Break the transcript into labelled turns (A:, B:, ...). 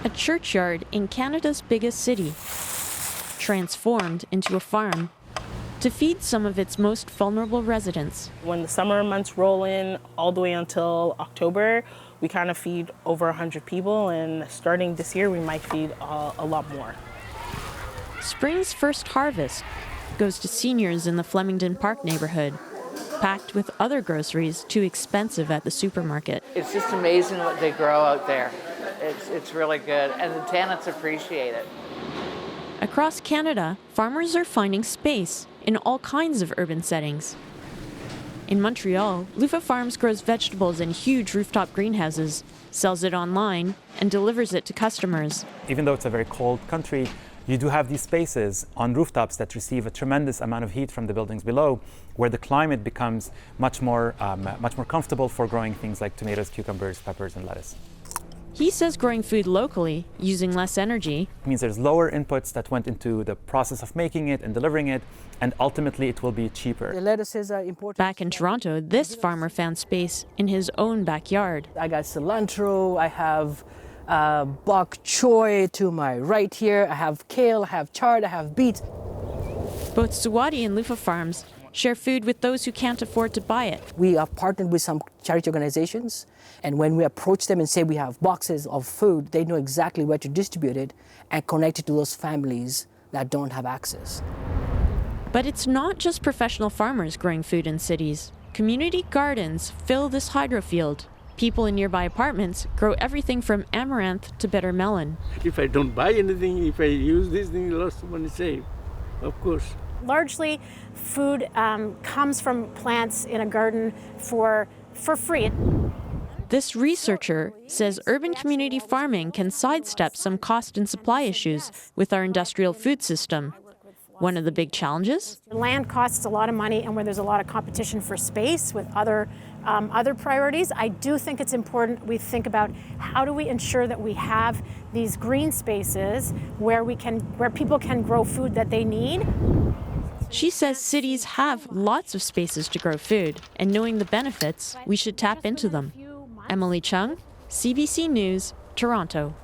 A: A churchyard in Canada's biggest city, transformed into a farm to feed some of its most vulnerable residents.
B: When the summer months roll in all the way until October, we kind of feed over 100 people, and starting this year, we might feed a lot more.
A: Spring's first harvest goes to seniors in the Flemington Park neighborhood, packed with other groceries too expensive at the supermarket.
C: It's just amazing what they grow out there. It's really good, and the tenants appreciate it.
A: Across Canada, farmers are finding space in all kinds of urban settings. In Montreal, Lufa Farms grows vegetables in huge rooftop greenhouses, sells it online, and delivers it to customers.
D: Even though it's a very cold country, you do have these spaces on rooftops that receive a tremendous amount of heat from the buildings below, where the climate becomes much more comfortable for growing things like tomatoes, cucumbers, peppers, and lettuce.
A: He says growing food locally, using less energy,
D: It means there's lower inputs that went into the process of making it and delivering it, and ultimately it will be cheaper.
E: The lettuces are important.
A: Back in Toronto, this farmer found space in his own backyard.
E: I got cilantro, I have bok choy to my right here, I have kale, I have chard, I have beets.
A: Both Suwadi and Lufa Farms share food with those who can't afford to buy it.
E: We are partnered with some charity organizations, and when we approach them and say we have boxes of food, they know exactly where to distribute it and connect it to those families that don't have access.
A: But it's not just professional farmers growing food in cities. Community gardens fill this hydrofield. People in nearby apartments grow everything from amaranth to bitter melon.
F: If I don't buy anything, if I use this thing, lots of money saved, of course.
G: Largely, food comes from plants in a garden for free.
A: This researcher says urban community farming can sidestep some cost and supply issues with our industrial food system. One of the big challenges?
G: Land costs a lot of money, and where there's a lot of competition for space with other priorities, I do think it's important we think about how do we ensure that we have these green spaces where people can grow food that they need.
A: She says cities have lots of spaces to grow food, and knowing the benefits, we should tap into them. Emily Chung, CBC News, Toronto.